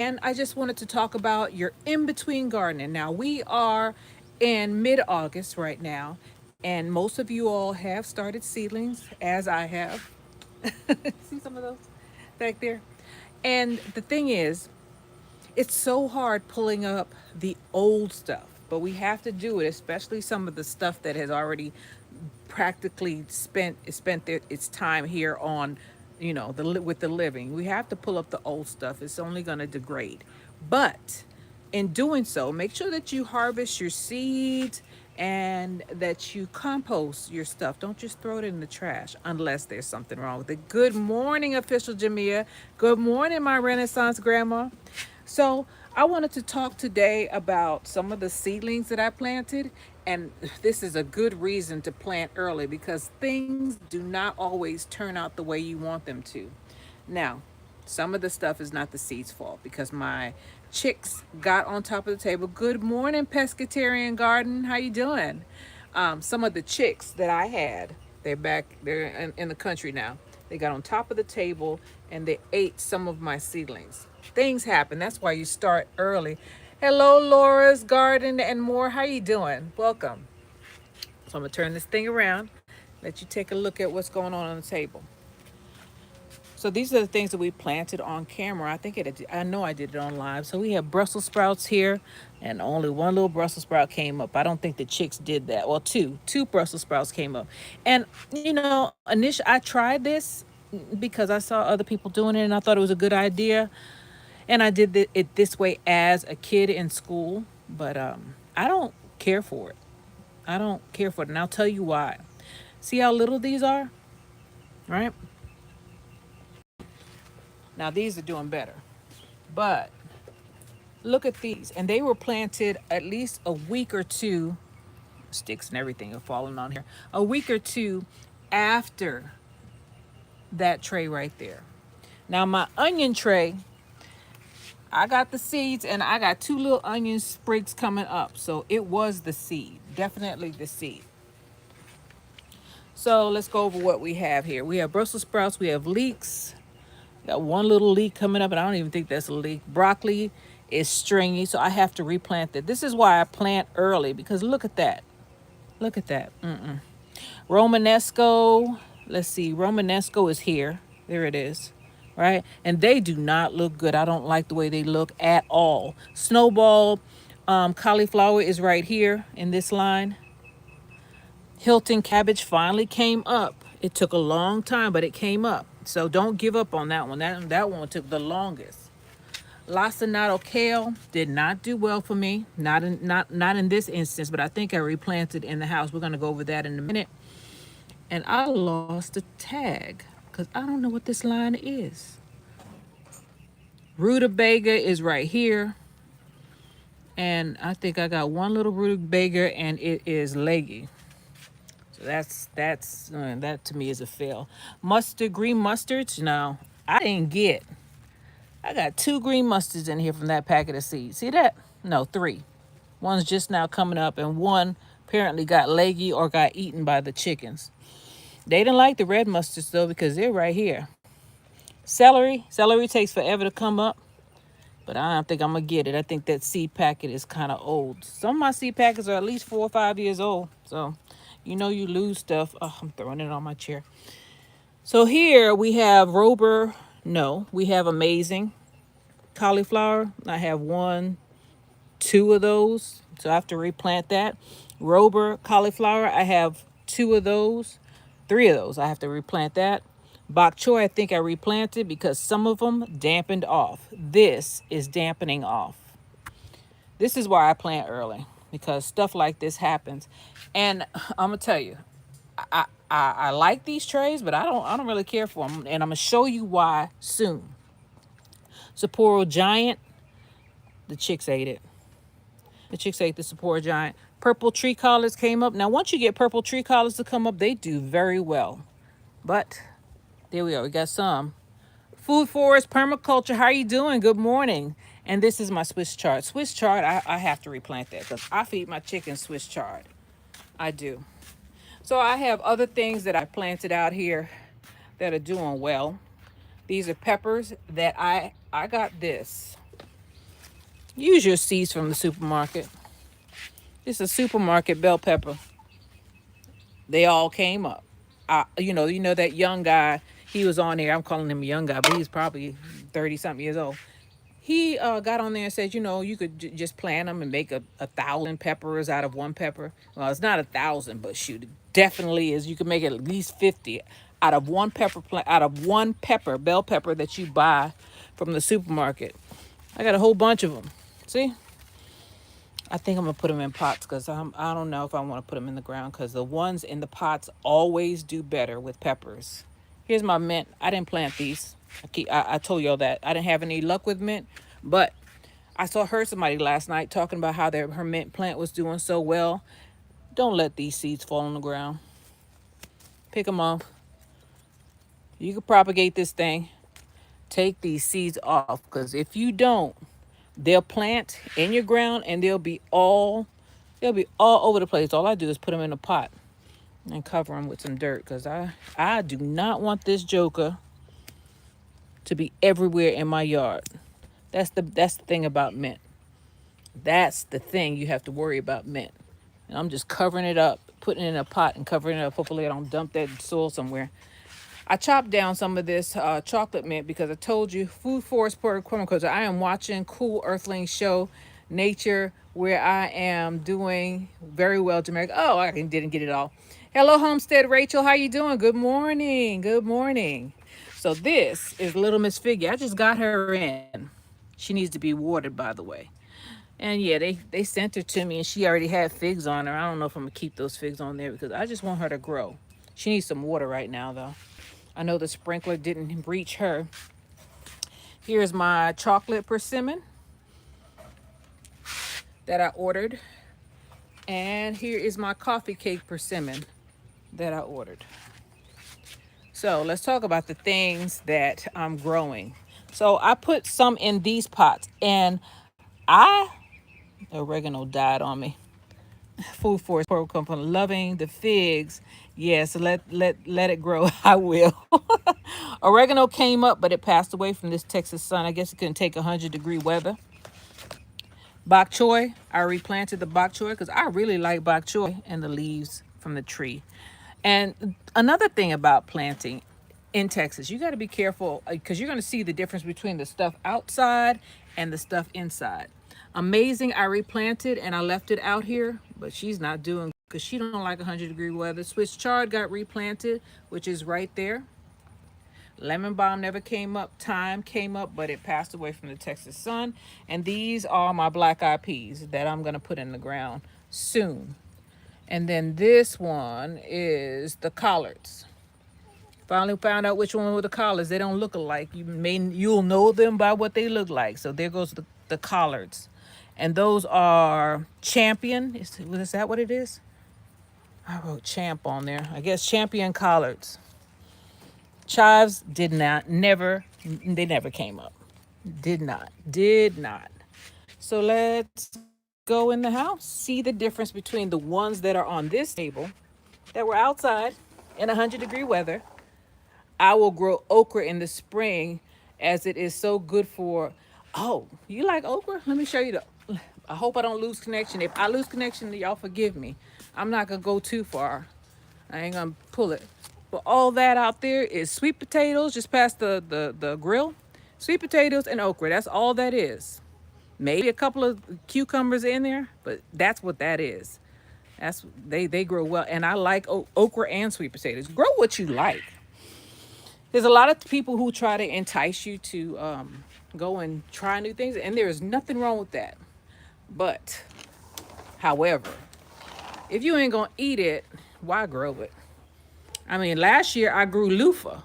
And I just wanted to talk about your in between gardening. Now, we are in mid August right now, and most of you all have started seedlings, as I have. See some of those back there? And the thing is, it's so hard pulling up the old stuff, but we have to do it, especially some of the stuff that has already practically its time here on, with the living. We have to pull up the old stuff. It's only going to degrade. But in doing so, make sure that you harvest your seeds and that you compost your stuff. Don't just throw it in the trash unless there's something wrong with it. Good morning, official Jamia. Good morning, my Renaissance grandma. So, I wanted to talk today about some of the seedlings that I planted. And this is a good reason to plant early because things do not always turn out the way you want them to. Now, some of the stuff is not the seeds' fault because my chicks got on top of the table. Good morning, pescatarian garden. How you doing? Some of the chicks that I had, they're back. They're in the country now. They got on top of the table and they ate some of my seedlings. Things happen. That's why you start early. Hello, Laura's Garden and more. How you doing? Welcome. So I'm gonna turn this thing around, let you take a look at what's going on the table. So these are the things that we planted on camera. I know I did it on live. So we have Brussels sprouts here, and only one little Brussels sprout came up. I don't think the chicks did that. Well, two Brussels sprouts came up. And initially I tried this because I saw other people doing it, and I thought it was a good idea. And I did it this way as a kid in school, but I don't care for it. I don't care for it, and I'll tell you why. See how little these are, right? Now these are doing better. But look at these. And they were planted at least a week or two, sticks and everything are falling on here, a week or two after that tray right there. Now, my onion tray, I got the seeds and I got two little onion sprigs coming up. So it was the seed, definitely the seed. So let's go over what we have here. We have Brussels sprouts, we have leeks. Got one little leek coming up, and I don't even think that's a leek. Broccoli is stringy, so I have to replant it. This is why I plant early, because look at that. Look at that. Romanesco. Let's see. Romanesco is here. There it is. Right? And they do not look good. I don't like the way they look at all. Snowball cauliflower is right here in this line. Hilton cabbage finally came up. It took a long time, but it came up. So don't give up on that one. That one took the longest. Lacinato kale did not do well for me. Not in this instance, but I think I replanted in the house. We're gonna go over that in a minute. And I lost a tag because I don't know what this line is. Rutabaga is right here. And I think I got one little rutabaga and it is leggy. So that to me is a fail. Mustard, green mustards. No, I didn't get. I got two green mustards in here from that packet of seeds. See that? No, three. One's just now coming up, and one apparently got leggy or got eaten by the chickens. They didn't like the red mustards though because they're right here. Celery takes forever to come up, but I don't think I'm gonna get it. I think that seed packet is kind of old. Some of my seed packets are at least 4 or 5 years old, so you lose stuff. Oh, I'm throwing it on my chair. So here we have we have amazing cauliflower. I have one, two of those, so I have to replant that. Rober cauliflower, I have two of those, three of those. I have to replant that. Bok choy, I think I replanted because some of them dampened off. This is dampening off. This is why I plant early because stuff like this happens. And I'm gonna tell you, I like these trays, but I don't really care for them. And I'm gonna show you why soon. Sapporo Giant, the chicks ate it. The chicks ate the Sapporo Giant. Purple tree collards came up. Now, once you get purple tree collards to come up, they do very well. But there we go. We got some. Food Forest Permaculture. How are you doing? Good morning. And this is my Swiss chard. Swiss chard, I have to replant that because I feed my chickens Swiss chard. I do. So I have other things that I planted out here that are doing well. These are peppers that I got this. Use your seeds from the supermarket. It's a supermarket bell pepper. They all came up. You know that young guy. He was on there. I'm calling him a young guy, but he's probably 30 something years old. He got on there and said, you could just plant them and make a thousand peppers out of one pepper. Well, it's not a thousand, but shoot, it definitely is. You can make at least 50 out of one pepper plant, out of one pepper, bell pepper that you buy from the supermarket. I got a whole bunch of them. See, I think I'm gonna put them in pots because I don't know if I want to put them in the ground because the ones in the pots always do better with peppers. Here's my mint. I didn't plant these. I told y'all that I didn't have any luck with mint, but heard somebody last night talking about how her mint plant was doing so well. Don't let these seeds fall on the ground. Pick them off. You can propagate this thing. Take these seeds off because if you don't, they'll plant in your ground and they'll be all over the place. All I do is put them in a pot and cover them with some dirt because I do not want this joker to be everywhere in my yard. That's the thing about mint. That's the thing you have to worry about mint. And I'm just covering it up, putting it in a pot and covering it up. Hopefully I don't dump that soil somewhere. I chopped down some of this chocolate mint because I told you food forest permaculture. I am watching Cool Earthlings show Nature where I am doing very well. Jamerica. Oh, I didn't get it all. Hello, Homestead Rachel. How you doing? Good morning. Good morning. So this is Little Miss Figgy. I just got her in. She needs to be watered, by the way. And yeah, they sent her to me and she already had figs on her. I don't know if I'm gonna keep those figs on there because I just want her to grow. She needs some water right now though. I know the sprinkler didn't reach her. Here's my chocolate persimmon that I ordered. And here is my coffee cake persimmon that I ordered. So let's talk about the things that I'm growing. So I put some in these pots and oregano died on me. Food Forest Program Company, loving the figs. Yes, let it grow. I will. Oregano came up, but it passed away from this Texas sun. I guess it couldn't take 100-degree weather. Bok choy, I replanted the bok choy because I really like bok choy and the leaves from the tree. And another thing about planting in Texas, you got to be careful because you're going to see the difference between the stuff outside and the stuff inside. Amazing, I replanted and I left it out here, but she's not doing because she don't like 100-degree weather. Swiss chard got replanted, which is right there. Lemon balm never came up. Thyme came up, but it passed away from the Texas sun. And these are my black eyed peas that I'm going to put in the ground soon. And then this one is the collards. Finally found out which one were the collards. They don't look alike. You'll know them by what they look like. So there goes the collards. And those are champion. Is that what it is? I wrote champ on there. I guess champion collards. Chives they never came up. Did not. So let's go in the house. See the difference between the ones that are on this table that were outside in 100-degree weather. I will grow okra in the spring as it is so good for. Oh, you like okra? Let me show you I hope I don't lose connection. If I lose connection, y'all forgive me. I'm not going to go too far. I ain't going to pull it. But all that out there is sweet potatoes just past the grill. Sweet potatoes and okra. That's all that is. Maybe a couple of cucumbers in there, but that's what that is. They grow well. And I like okra and sweet potatoes. Grow what you like. There's a lot of people who try to entice you to go and try new things, and there is nothing wrong with that. But, however, if you ain't gonna eat it, why grow it? I mean, last year I grew loofah.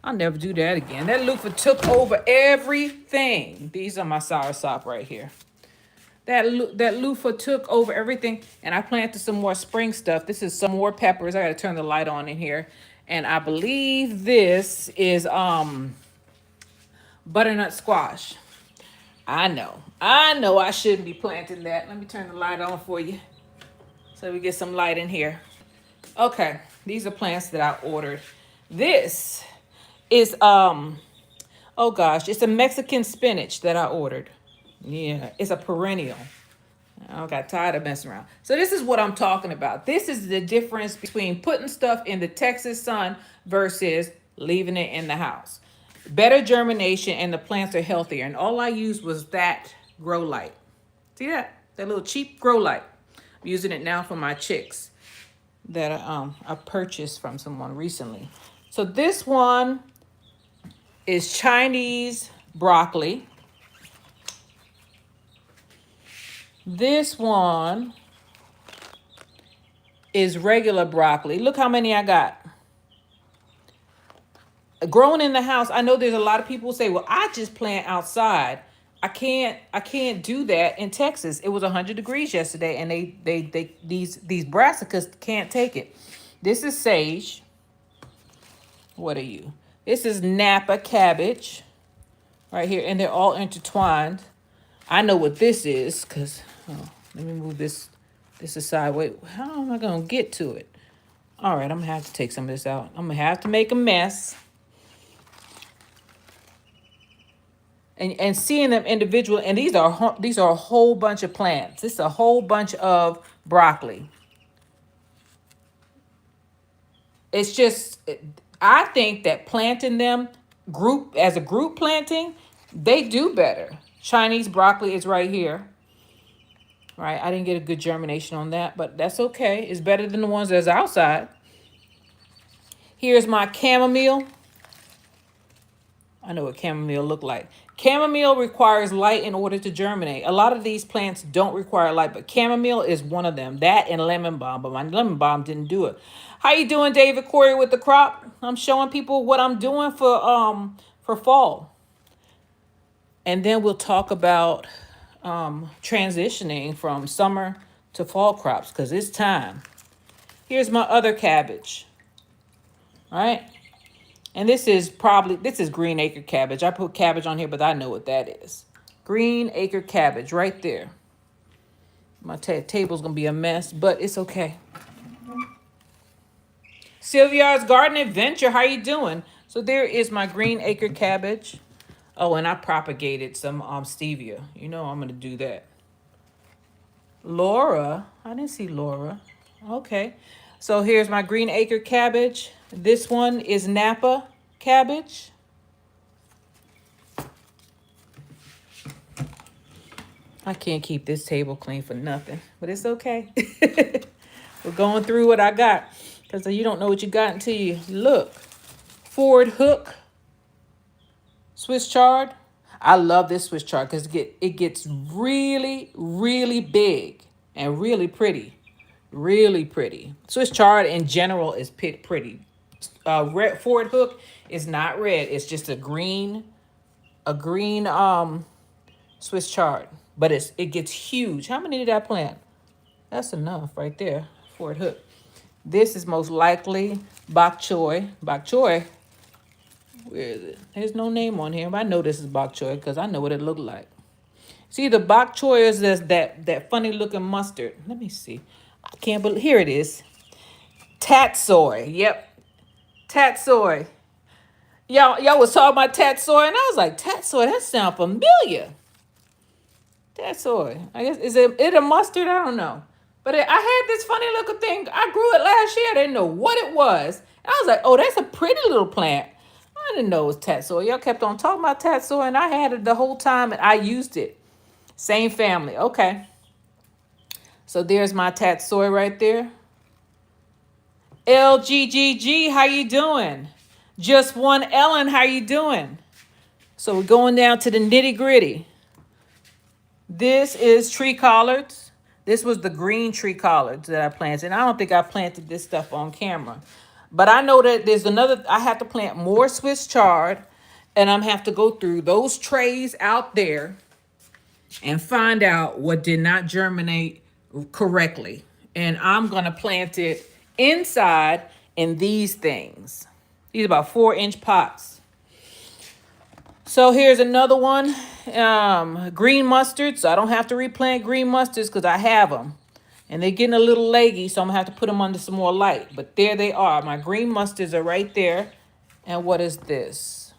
I'll never do that again. That loofah took over everything. These are my soursop right here. That loofah took over everything, and I planted some more spring stuff. This is some more peppers. I gotta turn the light on in here. And I believe this is butternut squash. I know I shouldn't be planting that. Let me turn the light on for you so we get some light in here. Okay, these are plants that I ordered. This is oh gosh, it's a Mexican spinach that I ordered. Yeah, it's a perennial. I got tired of messing around. So this is what I'm talking about. This is the difference between putting stuff in the Texas sun versus leaving it in the house. Better germination and the plants are healthier. And all I used was that grow light. See that? That little cheap grow light. I'm using it now for my chicks that I purchased from someone recently. So this one is Chinese broccoli. This one is regular broccoli. Look how many I got. Growing in the house, I know there's a lot of people who say, well, I just plant outside. I can't do that in Texas. It was 100 degrees yesterday and they these brassicas can't take it. This is sage. What are you? This is Napa cabbage right here, and they're all intertwined. I know what this is because let me move this aside. Wait, how am I gonna get to it? All right, I'm gonna have to take some of this out. I'm gonna have to make a mess. And seeing them individual, and these are a whole bunch of plants. This is a whole bunch of broccoli. It's just, I think that planting them group as a group planting, they do better. Chinese broccoli is right here. Right, I didn't get a good germination on that, but that's okay. It's better than the ones that's outside. Here's my chamomile. I know what chamomile look like. Chamomile requires light in order to germinate. A lot of these plants don't require light, but chamomile is one of them. That and lemon balm, but my lemon balm didn't do it. How you doing, David Corey, with the crop? I'm showing people what I'm doing for fall. And then we'll talk about transitioning from summer to fall crops because it's time. Here's my other cabbage. All right. And this is green acre cabbage. I put cabbage on here, but I know what that is. Green acre cabbage right there. My table's going to be a mess, but it's okay. Sylvia's Garden Adventure, how you doing? So there is my green acre cabbage. Oh, and I propagated some stevia. You know I'm going to do that. Laura, I didn't see Laura. Okay. So here's my green acre cabbage. This one is Napa cabbage. I can't keep this table clean for nothing, but it's okay. We're going through what I got because you don't know what you got until you look. Ford hook, Swiss chard. I love this Swiss chard because it gets really, really big and really pretty. Really pretty. Swiss chard in general is pretty. Red Ford hook is not red. It's just a green Swiss chard. But it gets huge. How many did I plant? That's enough right there. Ford hook. This is most likely bok choy. Bok choy. Where is it? There's no name on here, but I know this is bok choy because I know what it looked like. See, the bok choy is that funny looking mustard. Let me see. I can't believe, here it is. Tatsoi. Yep. Tatsoi. Y'all was talking about tatsoi, and I was like, tatsoi, that sounds familiar. Tatsoi. I guess, is it a mustard? I don't know. But I had this funny looking thing. I grew it last year. I didn't know what it was. And I was like, oh, that's a pretty little plant. I didn't know it was tatsoi. Y'all kept on talking about tatsoi, and I had it the whole time, and I used it. Same family. Okay. So there's my tatsoi right there. LGGG, how you doing? Just one Ellen, how you doing? So we're going down to the nitty gritty. This is tree collards. This was the green tree collards that I planted. And I don't think I planted this stuff on camera. But I know that there's I have to plant more Swiss chard. And I'm have to go through those trays out there and find out what did not germinate correctly. And I'm going to plant it inside in these things. These are about 4-inch pots. So here's another one. Green mustard. So I don't have to replant green mustards because I have them. And they're getting a little leggy, so I'm going to have to put them under some more light. But there they are. My green mustards are right there. And what is this?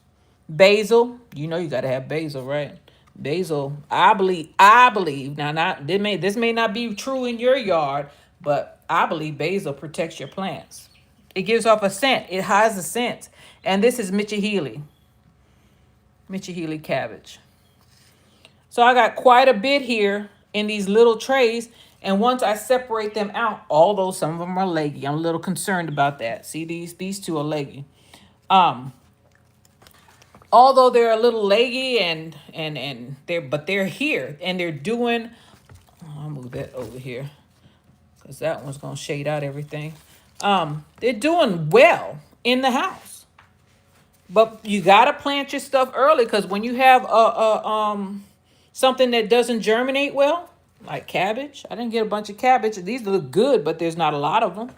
Basil. You know you got to have basil, right? Basil, I believe now. Not this may not be true in your yard, but I believe basil protects your plants. It gives off a scent. It has a scent, and this is Mitchell Healy cabbage. So I got quite a bit here in these little trays. And once I separate them out, although some of them are leggy, I'm a little concerned about that. See, these two are leggy. Um, although they're a little leggy and they're here and they're doing. I'll move that over here because that one's gonna shade out everything. They're doing well in the house, but you gotta plant your stuff early because when you have a something that doesn't germinate well, like cabbage. I didn't get a bunch of cabbage. These look good, but there's not a lot of them.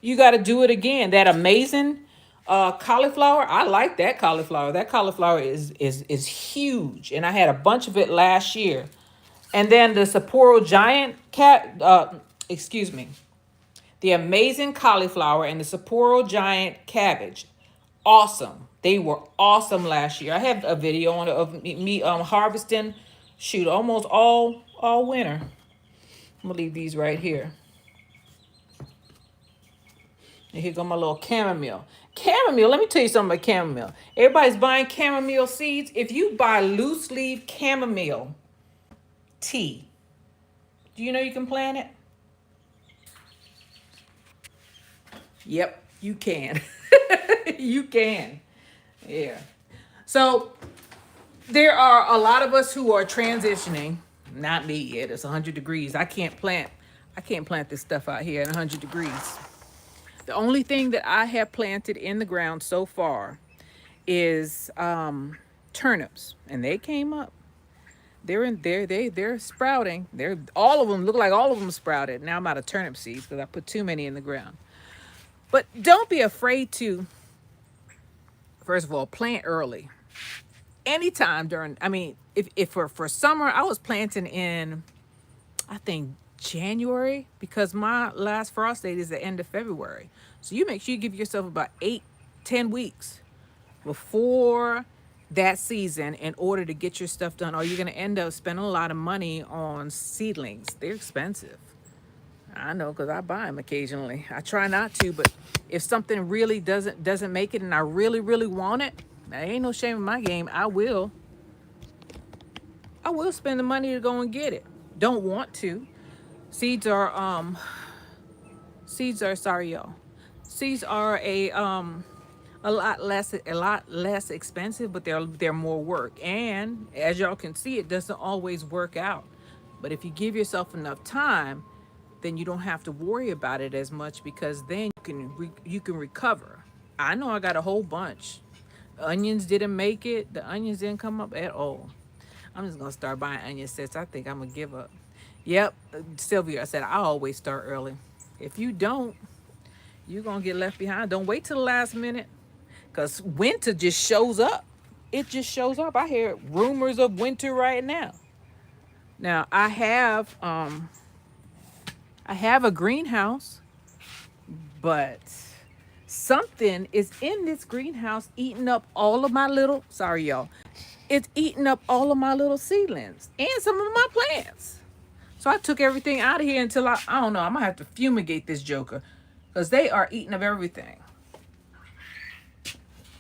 You got to do it again. That amazing cauliflower. I like that cauliflower. That cauliflower is huge, and I had a bunch of it last year. And then the Sapporo Giant excuse me, the amazing cauliflower and the Sapporo Giant cabbage, awesome. They were awesome last year. I have a video on of me harvesting, shoot, almost all winter. I'm gonna leave these right here. And here go my little chamomile. Chamomile, let me tell you something about chamomile. Everybody's buying chamomile seeds. If you buy loose leaf chamomile tea, do you know you can plant it? Yep, you can. You can. Yeah. So there are a lot of us who are transitioning. Not me yet. It's 100 degrees. I can't plant this stuff out here at 100 degrees. The only thing that I have planted in the ground so far is turnips, and they came up. They're in there. They're sprouting. They're all of them look like all of them sprouted. Now I'm out of turnip seeds because I put too many in the ground. But don't be afraid to, first of all, plant early. Anytime during, I mean, if for summer, I was planting in, I think, January because my last frost date is the end of February. So you make sure you give yourself about 8-10 weeks before that season in order to get your stuff done, or you're going to end up spending a lot of money on seedlings. They're expensive. I know because I buy them occasionally. I try not to, but if something really doesn't make it and I really, really want it, there ain't no shame in my game. I will spend the money to go and get it. Don't want to. Seeds are sorry y'all. Seeds are a lot less expensive, but they're more work. And as y'all can see, it doesn't always work out. But if you give yourself enough time, then you don't have to worry about it as much because then you can recover. I know I got a whole bunch. Onions didn't make it. The onions didn't come up at all. I'm just gonna start buying onion sets. I think I'm gonna give up. Yep, Sylvia, I said I always start early. If you don't, you're gonna get left behind. Don't wait till the last minute, cause winter just shows up. It just shows up. I hear rumors of winter right now. Now I have a greenhouse, but something is in this greenhouse eating up all of my little, sorry y'all, it's eating up all of my little seedlings and some of my plants. So I took everything out of here until I don't know, I'm gonna have to fumigate this joker because they are eating up everything.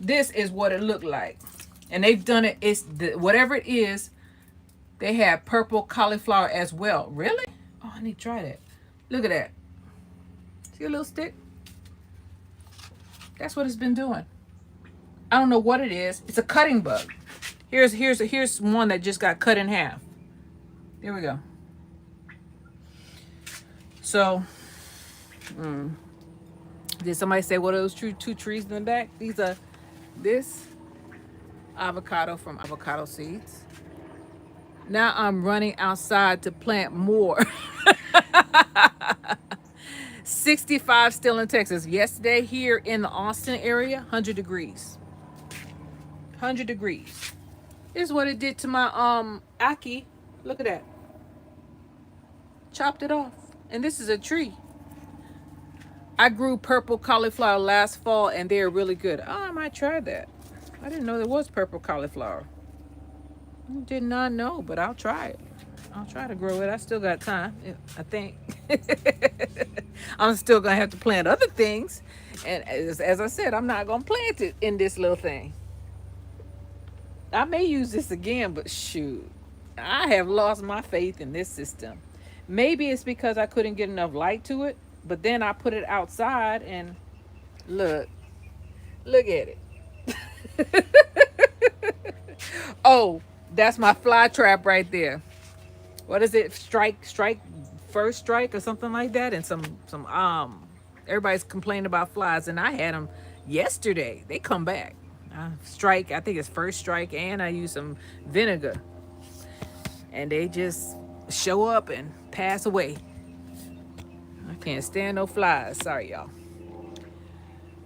This is what it looked like. And they've done it, whatever it is, they have purple cauliflower as well. Really? Oh, I need to try that. Look at that. See a little stick? That's what it's been doing. I don't know what it is. It's a cutting bug. Here's one that just got cut in half. There we go. So, did somebody say what are those two trees in the back? These are this avocado from avocado seeds. Now I'm running outside to plant more. 65 still in Texas. Yesterday here in the Austin area, 100 degrees. 100 degrees. Here's what it did to my Aki. Look at that. Chopped it off. And this is a tree. I grew purple cauliflower last fall and they're really good. Oh, I might try that. I didn't know there was purple cauliflower. Did not know, but I'll try it. I'll try to grow it. I still got time, I think. I'm still gonna have to plant other things, and as I said, I'm not gonna plant it in this little thing. I may use this again, but shoot, I have lost my faith in this system. Maybe it's because I couldn't get enough light to it, but then I put it outside and look, look at it. Oh, that's my fly trap right there. What is it? Strike, first strike or something like that. And everybody's complaining about flies, and I had them yesterday. They come back. Strike, I think it's first strike, and I use some vinegar, and they just show up and pass away. I can't stand no flies. Sorry, y'all.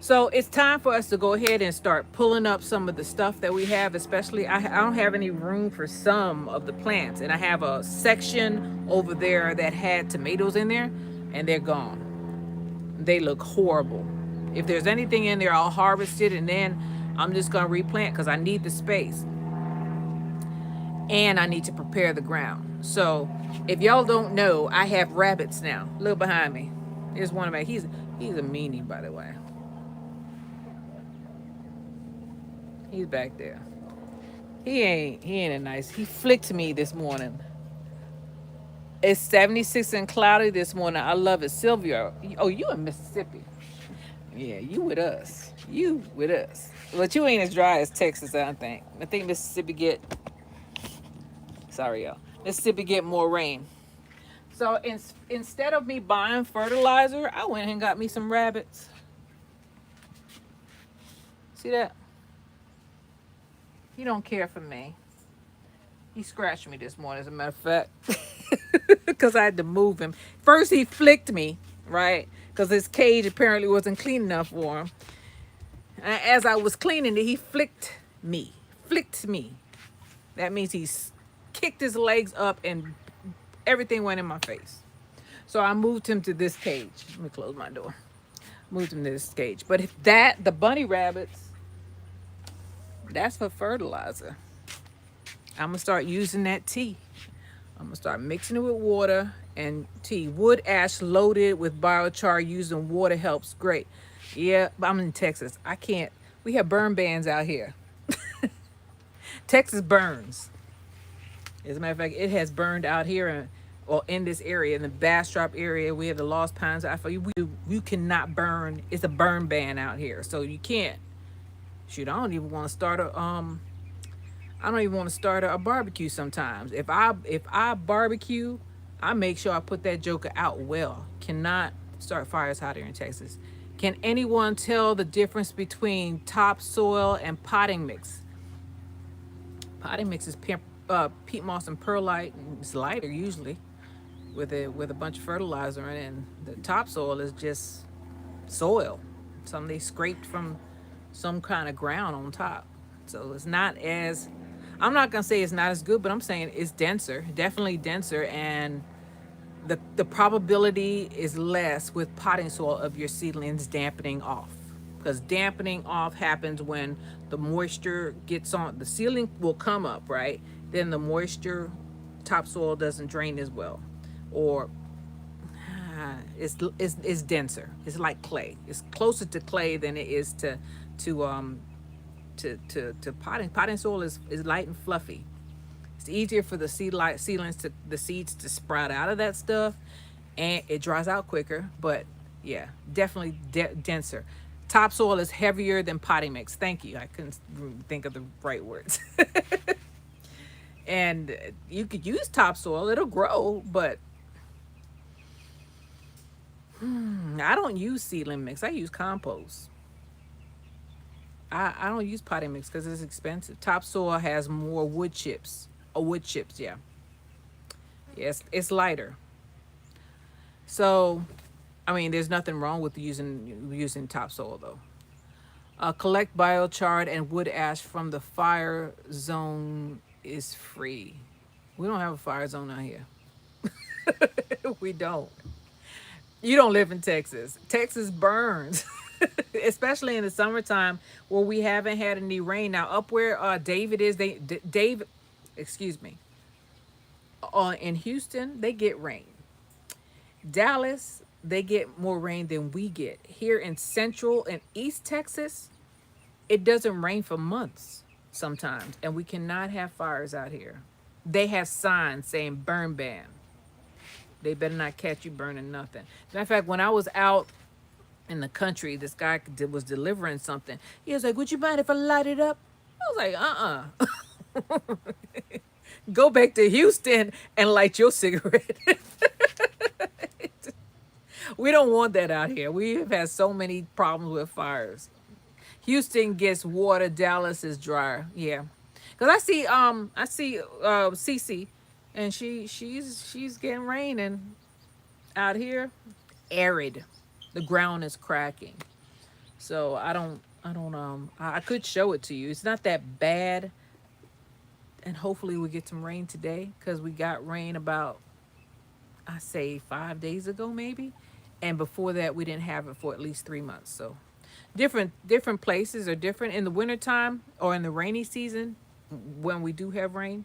So it's time for us to go ahead and start pulling up some of the stuff that we have, especially I don't have any room for some of the plants. And I have a section over there that had tomatoes in there, and they're gone. They look horrible. If there's anything in there, I'll harvest it, and then I'm just going to replant because I need the space. And I need to prepare the ground. So if y'all don't know, I have rabbits now. Look behind me. Here's one of my, he's a meanie, by the way. He's back there. He ain't a nice. He flicked me this morning. It's 76 and cloudy this morning. I love it. Sylvia. Oh, you in Mississippi. Yeah, you with us. You with us. But you ain't as dry as Texas, I don't think. I think Mississippi get, sorry y'all, Mississippi get more rain. So instead of me buying fertilizer, I went and got me some rabbits. See that? He don't care for me. He scratched me this morning, as a matter of fact, because I had to move him. First, he flicked me, right? Because his cage apparently wasn't clean enough for him. And as I was cleaning it, he flicked me. Flicked me. That means he kicked his legs up and everything went in my face. So I moved him to this cage. Let me close my door. Moved him to this cage. But if the bunny rabbits, that's for fertilizer. I'm going to start using that tea. I'm going to start mixing it with water and tea. Wood ash loaded with biochar using water helps. Great. Yeah, but I'm in Texas. I can't. We have burn bans out here. Texas burns. As a matter of fact, it has burned out here or in this area, in the Bastrop area. We have the Lost Pines. You cannot burn. It's a burn ban out here. So you can't. Shoot, I don't even want to start a barbecue sometimes. If I barbecue, I make sure I put that joker out well. Cannot start fires out here in Texas. Can anyone tell the difference between topsoil and potting mix? Potting mix is peat moss and perlite. It's lighter usually, with a bunch of fertilizer in it. And the topsoil is just soil, something they scraped from some kind of ground on top. So it's not as, I'm not gonna say it's not as good, but I'm saying it's denser, definitely denser, and the probability is less with potting soil of your seedlings dampening off, because dampening off happens when the moisture gets on the seedling will come up, right? Then the moisture, topsoil doesn't drain as well, or it's denser. It's like clay. It's closer to clay than it is to potting. Potting soil is light and fluffy. It's easier for the the seeds to sprout out of that stuff, and it dries out quicker. But yeah, definitely denser. Topsoil is heavier than potting mix. Thank you. I couldn't think of the right words. And you could use topsoil; it'll grow, but I don't use seedling mix. I use compost. I don't use potting mix because it's expensive. Topsoil has more wood chips. Oh, wood chips, yeah. Yes, it's lighter. So, I mean, there's nothing wrong with using topsoil though. Collect biochar and wood ash from the fire zone is free. We don't have a fire zone out here. We don't. You don't live in Texas. Texas burns, especially in the summertime where we haven't had any rain. Now, up where David is, David, excuse me, in Houston, they get rain. Dallas, they get more rain than we get. Here in Central and East Texas, it doesn't rain for months sometimes, and we cannot have fires out here. They have signs saying burn ban. They better not catch you burning nothing. Matter of fact, when I was out in the country, this guy was delivering something. He was like, "Would you mind if I light it up?" I was like, Go back to Houston and light your cigarette." We don't want that out here. We have had so many problems with fires. Houston gets water. Dallas is drier. Yeah, cause I see Cece, and she's getting rain, and out here arid. The ground is cracking. So I could show it to you. It's not that bad, and hopefully we get some rain today because we got rain about, I say, 5 days ago maybe, and before that we didn't have it for at least 3 months. So different places are different in the wintertime or in the rainy season. When we do have rain,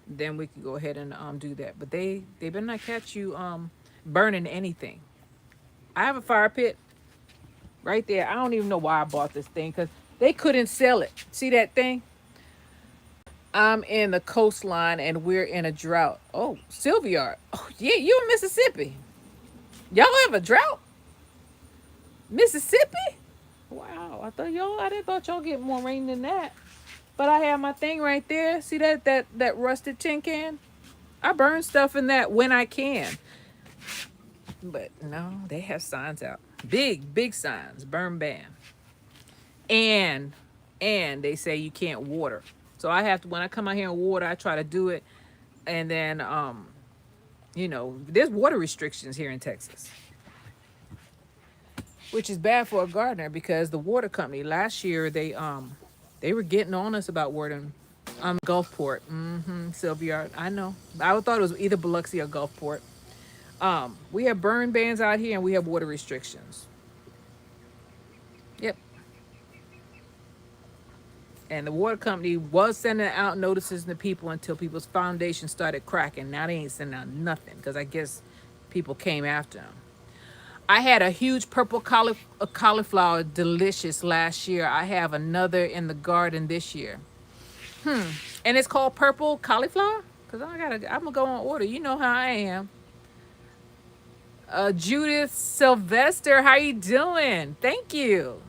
then we can go ahead and do that. But they better not catch you burning anything. I have a fire pit right there. I don't even know why I bought this thing because they couldn't sell it. See that thing? I'm in the coastline and we're in a drought. Oh, Sylvia. Oh, yeah, you in Mississippi. Y'all have a drought? Mississippi? Wow, I didn't thought y'all get more rain than that. But I have my thing right there. See that rusted tin can? I burn stuff in that when I can. But no, they have signs out. Big signs. Burn ban. And they say you can't water. So I have to, when I come out here and water, I try to do it. And then there's water restrictions here in Texas, which is bad for a gardener because the water company last year they were getting on us about watering Gulfport. Sylvia, I know. I thought it was either Biloxi or Gulfport. We have burn bans out here and we have water restrictions. Yep. And the water company was sending out notices to people until people's foundation started cracking. Now they ain't sending out nothing because I guess people came after them. I had a huge purple cauliflower, delicious, last year. I have another in the garden this year. And it's called purple cauliflower because I'm gonna go on order. You know how I am. Judith Sylvester, how you doing? Thank you.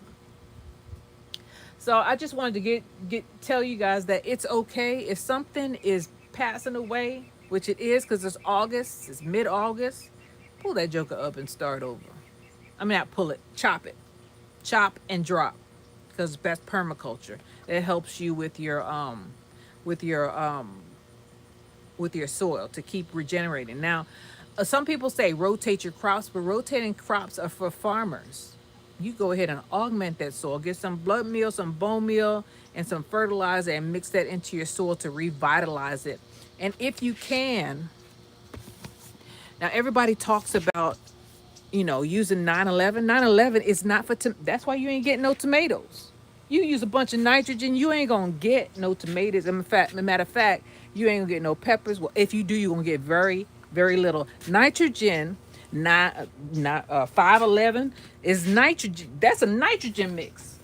So I just wanted to tell you guys that it's okay if something is passing away, which it is because it's August, it's mid-August. Pull that joker up and start over. I mean, not pull it, chop it, chop and drop, because that's permaculture. It helps you with your with your soil to keep regenerating. Now, some people say rotate your crops, but rotating crops are for farmers. You go ahead and augment that soil. Get some blood meal, some bone meal, and some fertilizer and mix that into your soil to revitalize it. And if you can, now everybody talks about, using 911. 911 is not for, that's why you ain't getting no tomatoes. You use a bunch of nitrogen, you ain't gonna get no tomatoes. In fact, matter of fact, you ain't gonna get no peppers. Well, if you do, you're gonna get very, very little. Nitrogen, not 511 is nitrogen. That's a nitrogen mix.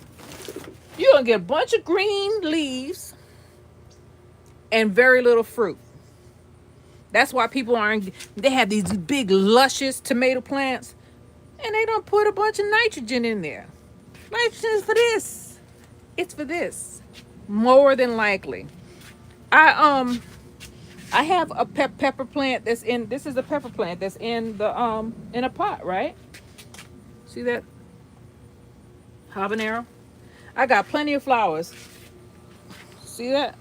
You're gonna get a bunch of green leaves and very little fruit. That's why people they have these big luscious tomato plants and they don't put a bunch of nitrogen in there. Nitrogen is for this. It's for this. More than likely. I have a pepper plant this is a pepper plant that's in the in a pot, right? See that? Habanero. I got plenty of flowers. See that?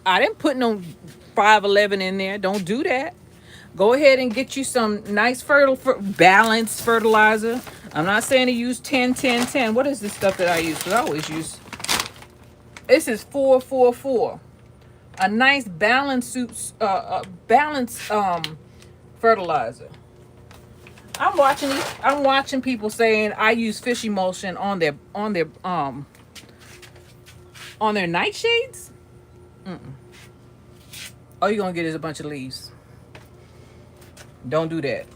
I didn't put no 511 in there. Don't do that. Go ahead and get you some nice balanced fertilizer. I'm not saying to use 10, 10, 10. What is this stuff that I use? Because I always use. This is 444. A nice balanced fertilizer. I'm watching people saying I use fish emulsion on their nightshades. All you're gonna get is a bunch of leaves. Don't do that.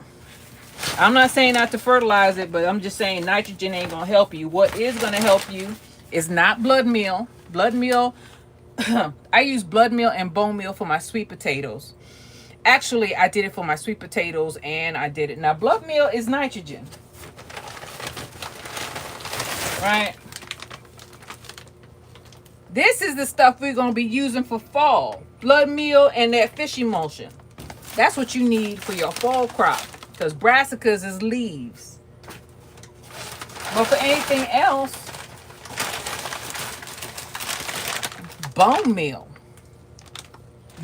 I'm not saying not to fertilize it, but I'm just saying nitrogen ain't gonna help you. What is gonna help you is not blood meal. Blood meal, I use blood meal and bone meal for my sweet potatoes. Actually, I did it for my sweet potatoes and I did it. Now, blood meal is nitrogen, right? This is the stuff we're gonna be using for fall. Blood meal and that fish emulsion. That's what you need for your fall crop, because brassicas is leaves. But for anything else, bone meal.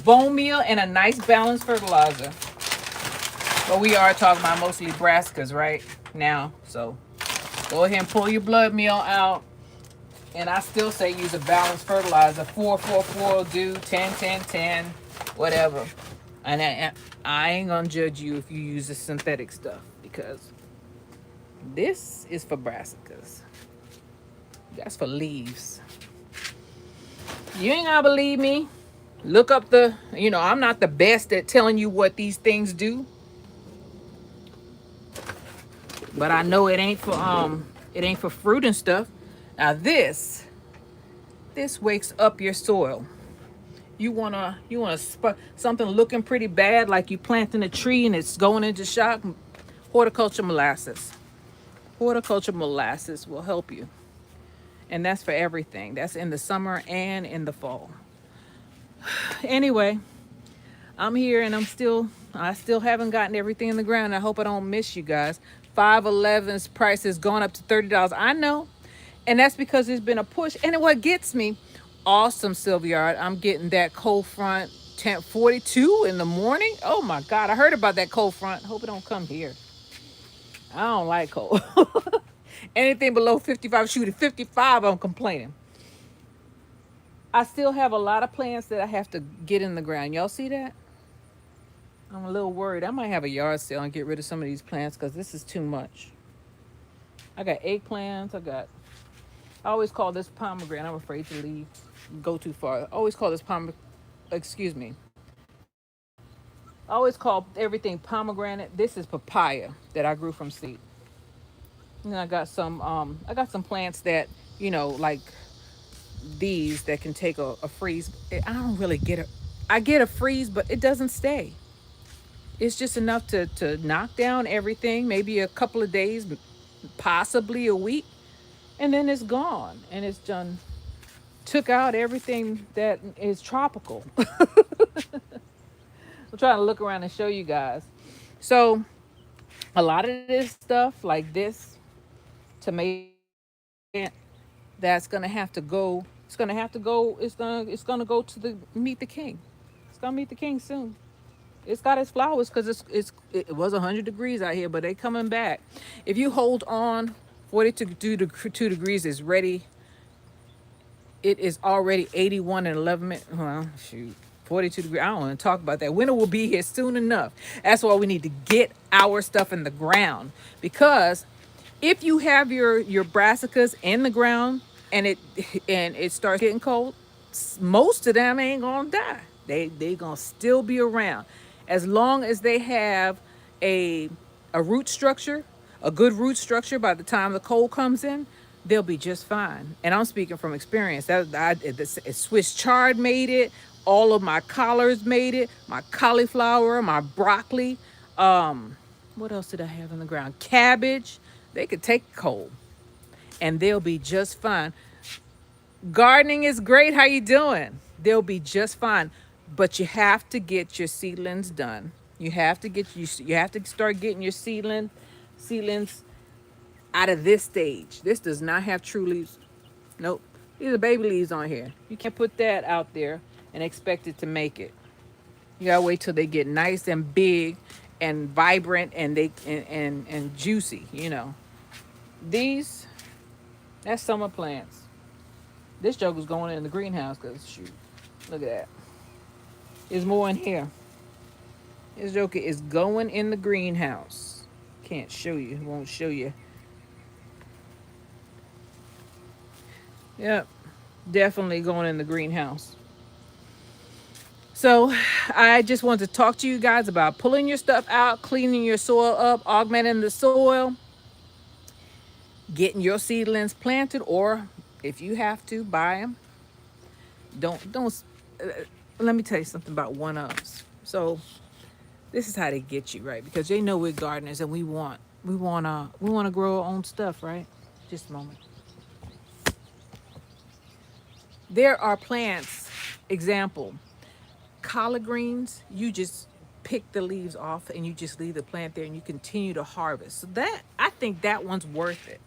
Bone meal and a nice balanced fertilizer. But we are talking about mostly brassicas right now. So go ahead and pull your blood meal out. And I still say use a balanced fertilizer. 4-4-4 will do, 10-10-10, whatever. And I ain't gonna judge you if you use the synthetic stuff, because this is for brassicas. That's for leaves. You ain't gonna believe me. Look up I'm not the best at telling you what these things do, but I know it ain't for fruit and stuff. Now this wakes up your soil. You wanna something looking pretty bad, like you planting a tree and it's going into shock. Horticulture molasses. Horticulture molasses will help you, and that's for everything. That's in the summer and in the fall. Anyway, I'm here and I still haven't gotten everything in the ground. I hope I don't miss you guys. 511's price has gone up to $30. I know. And that's because there's been a push. And what gets me, awesome Sylvia, I'm getting that cold front 10:42 in the morning. Oh my God, I heard about that cold front. Hope it don't come here. I don't like cold. Anything below 55, shoot at 55, I'm complaining. I still have a lot of plants that I have to get in the ground. Y'all see that? I'm a little worried. I might have a yard sale and get rid of some of these plants because this is too much. I got eggplants. I always call this pomegranate. I'm afraid to go too far. I always call this excuse me. I always call everything pomegranate. This is papaya that I grew from seed. And I got some plants that, like these that can take a freeze. I don't really get it. I get a freeze, but it doesn't stay. It's just enough to knock down everything, maybe a couple of days, possibly a week, and then it's gone. And it's done, took out everything that is tropical. I'm trying to look around and show you guys. So, a lot of this stuff, like this tomato, that's gonna have to go. It's gonna have to go. It's gonna go to the meet the king. It's gonna meet the king soon. It's got its flowers because it was 100 degrees out here, but they coming back. If you hold on, 42 degrees is ready. It is already 81 and 11 minutes. Well, shoot. 42 degrees. I don't want to talk about that. Winter will be here soon enough. That's why we need to get our stuff in the ground. Because if you have your brassicas in the ground and it starts getting cold, most of them ain't gonna die. They gonna still be around, as long as they have a a root structure, a good root structure. By the time the cold comes in, they'll be just fine. And I'm speaking from experience. Swiss chard made it. All of my collards made it. My cauliflower, my broccoli. What else did I have in the ground? Cabbage. They could take cold, and they'll be just fine. Gardening is great. How you doing? They'll be just fine. But you have to get your seedlings done. You have to start getting your seedlings out of this stage. This does not have true leaves. Nope. These are baby leaves on here. You can't put that out there and expect it to make it. You gotta wait till they get nice and big and vibrant and and juicy, These, that's summer plants. This joker's going in the greenhouse because shoot. Look at that. There's more in here. This joker is going in the greenhouse. Can't show you. Won't show you. Yep. Definitely going in the greenhouse. So I just want to talk to you guys about pulling your stuff out, cleaning your soil up, augmenting the soil, getting your seedlings planted, or if you have to buy them, don't. Uh, let me tell you something about one ofs. So this is how they get you, right? Because they know we're gardeners and we want to grow our own stuff, right? Just a moment. There are plants. Example: collard greens. You just pick the leaves off and you just leave the plant there and you continue to harvest. So that, I think that one's worth it.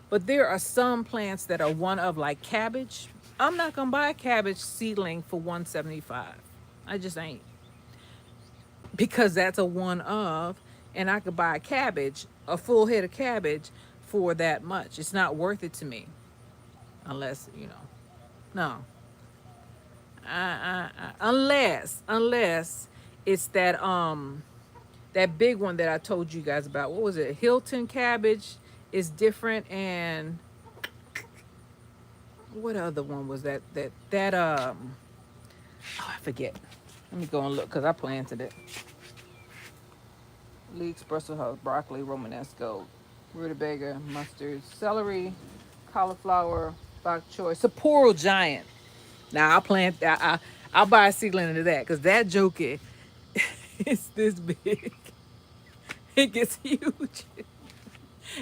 But there are some plants that are one of, like cabbage. I'm not gonna buy a cabbage seedling for 175. I just ain't, because that's a one of, and I could buy a cabbage, a full head of cabbage, for that much. It's not worth it to me, unless no, unless it's that big one that I told you guys about. What was it? Hilton cabbage is different, and what other one was that? Oh, I forget. Let me go and look because I planted it. Leeks, Brussels sprouts, broccoli, Romanesco, rutabaga, mustard, celery, cauliflower, bok choy, Sapporo giant. Now I'll plant that. I'll buy a seedling of that because that joker is this big. It gets huge.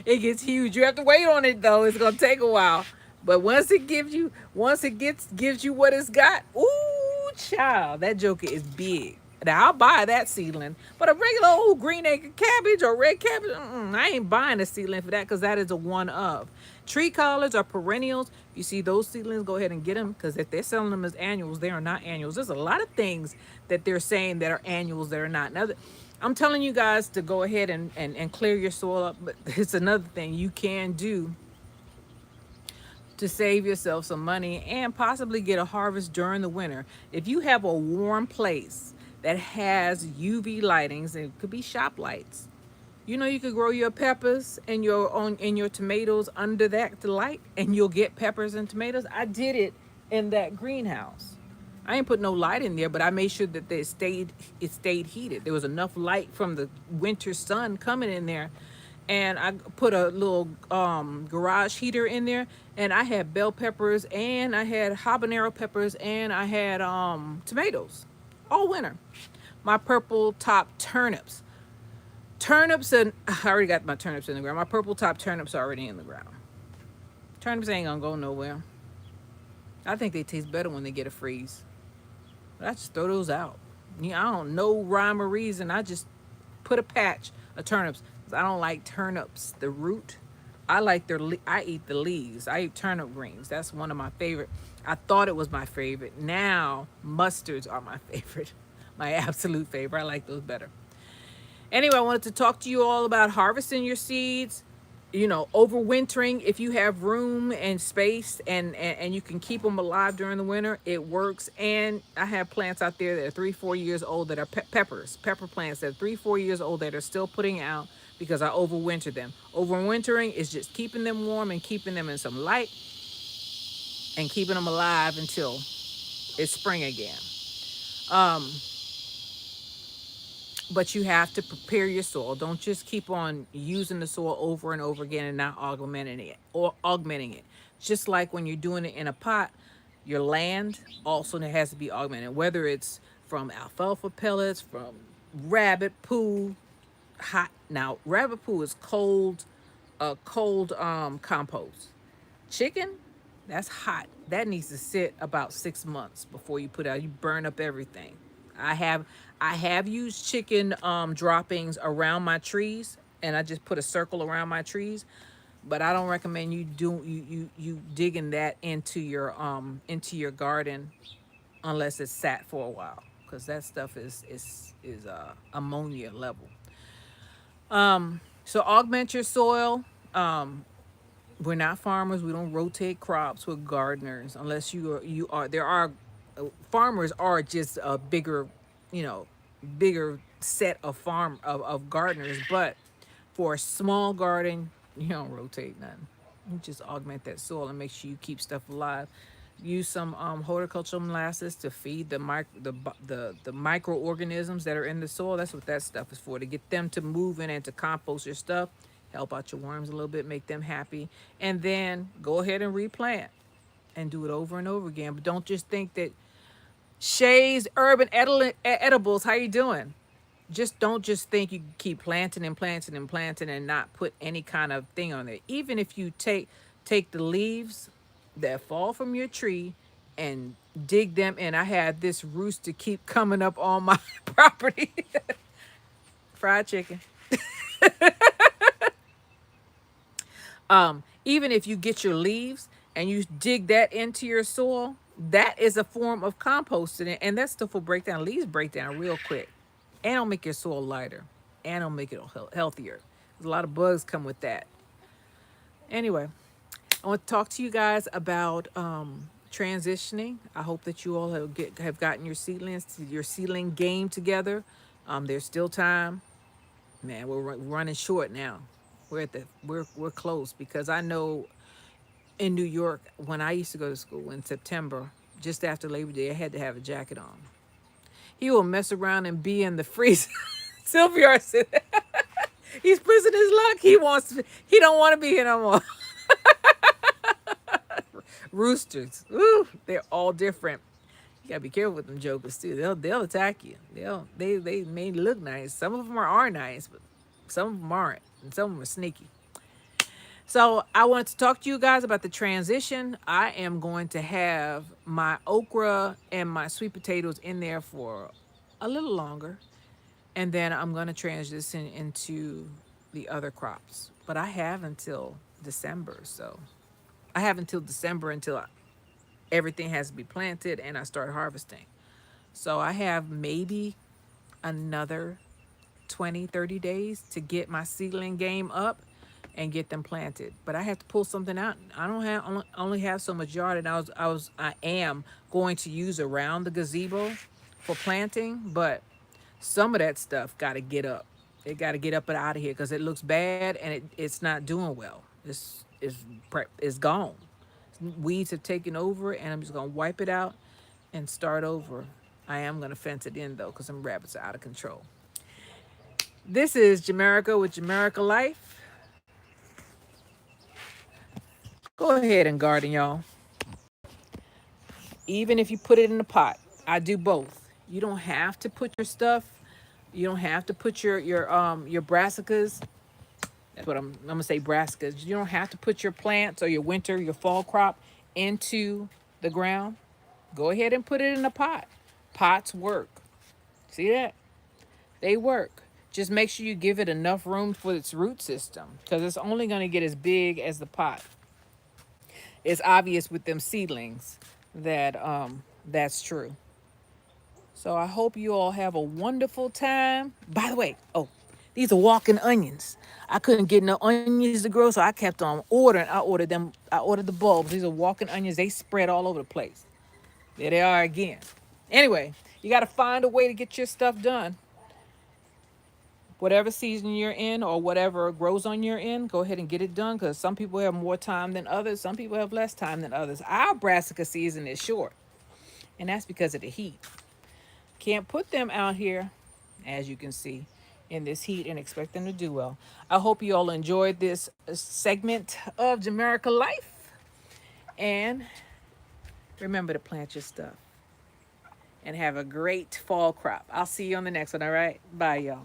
It gets huge. You have to wait on it though. It's gonna take a while. But once it gives you what it's got, ooh, child, that joker is big. Now I'll buy that seedling, but a regular old green acre cabbage or red cabbage, I ain't buying a seedling for that because that is a one of. Tree collards are perennials. If you see those seedlings, go ahead and get them because if they're selling them as annuals, they are not annuals. There's a lot of things that they're saying that are annuals that are not. Now, I'm telling you guys to go ahead and clear your soil up, but it's another thing you can do to save yourself some money and possibly get a harvest during the winter. If you have a warm place that has UV lightings, it could be shop lights. You could grow your peppers and your tomatoes under that light, and you'll get peppers and tomatoes. I did it in that greenhouse. I ain't put no light in there, but I made sure that it stayed heated. There was enough light from the winter sun coming in there, and I put a little garage heater in there, and I had bell peppers, and I had habanero peppers, and I had tomatoes all winter. My purple top turnips. Turnips, and I already got my turnips in the ground. My purple top turnips are already in the ground. Turnips ain't gonna go nowhere. I think they taste better when they get a freeze. But I just throw those out. I don't know rhyme or reason. I just put a patch of turnips. I don't like turnips, the root. I like I eat the leaves. I eat turnip greens. That's one of my favorite. I thought it was my favorite. Now mustards are my favorite. My absolute favorite. I like those better. Anyway, I wanted to talk to you all about harvesting your seeds, overwintering. If you have room and space, and you can keep them alive during the winter, it works. And I have plants out there that are 3-4 years old that are pepper plants that are 3-4 years old that are still putting out because I overwintered them. Overwintering is just keeping them warm and keeping them in some light and keeping them alive until it's spring again. Um, but you have to prepare your soil. Don't just keep on using the soil over and over again and not augmenting it. Just like when you're doing it in a pot, your land also has to be augmented, whether it's from alfalfa pellets, from rabbit poo. Hot now, rabbit poo is cold compost. Chicken, that's hot. That needs to sit about 6 months before you put it out. You burn up everything. I have I have used chicken droppings around my trees, and I just put a circle around my trees. But I don't recommend you digging that into your garden unless it's sat for a while, because that stuff is ammonia level. So augment your soil. We're not farmers. We don't rotate crops. We're gardeners. Unless you are there are farmers are just a bigger set of gardeners. But for a small garden, you don't rotate nothing. You just augment that soil and make sure you keep stuff alive. Use some horticultural molasses to feed the microorganisms that are in the soil. That's what that stuff is for, to get them to move in and to compost your stuff, help out your worms a little bit, make them happy, and then go ahead and replant and do it over and over again. But don't just think that Shay's Urban Edibles, how you doing? Just don't just think you keep planting and planting and planting and not put any kind of thing on it. Even if you take the leaves that fall from your tree and dig them in. I had this rooster keep coming up on my property. Fried chicken. Even if you get your leaves and you dig that into your soil, that is a form of composting, and that stuff will break down. Leaves break down real quick, and it'll make your soil lighter, and it'll make it healthier. There's a lot of bugs come with that. Anyway, I want to talk to you guys about transitioning. I hope that you all have gotten your seedlings, your seedling game together. There's still time. Man, we're running short now. We're close, because I know in New York, when I used to go to school in September, just after Labor Day, I had to have a jacket on. He will mess around and be in the freezer. Sylvia said he's pressing his luck. He don't want to be here no more. Roosters, ooh, they're all different. You gotta be careful with them jokers too. They'll attack you. They may look nice. Some of them are nice, but some of them aren't, and some of them are sneaky. So I wanted to talk to you guys about the transition. I am going to have my okra and my sweet potatoes in there for a little longer, and then I'm going to transition into the other crops. But I have until December, so I have until December until everything has to be planted and I start harvesting. So I have maybe another 20, 30 days to get my seedling game up and get them planted. But I have to pull something out. I don't have only have so much yard, and I am going to use around the gazebo for planting, but some of that stuff got to get up. It got to get up and out of here because it looks bad and it's not doing well. It's gone. Weeds have taken over, and I'm just gonna wipe it out and start over. I am gonna fence it in though, because some rabbits are out of control. This is Jamerica with Jamerica Life. Go ahead and garden, y'all. Even if you put it in a pot, I do both. You don't have to put your stuff. You don't have to put your brassicas. That's what I'm gonna say, brassicas. You don't have to put your plants or your winter, your fall crop into the ground. Go ahead and put it in a pot. Pots work. See that? They work. Just make sure you give it enough room for its root system, because it's only going to get as big as the pot. It's obvious with them seedlings that that's true. So I hope you all have a wonderful time. By the way, oh, these are walking onions. I couldn't get no onions to grow, so I kept on ordering. I ordered them. I ordered the bulbs. These are walking onions. They spread all over the place. There they are again. Anyway, you got to find a way to get your stuff done. Whatever season you're in or whatever grows on your end, go ahead and get it done, because some people have more time than others. Some people have less time than others. Our brassica season is short, and that's because of the heat. Can't put them out here, as you can see, in this heat and expect them to do well. I hope you all enjoyed this segment of Jamerica Life. And remember to plant your stuff and have a great fall crop. I'll see you on the next one, all right? Bye, y'all.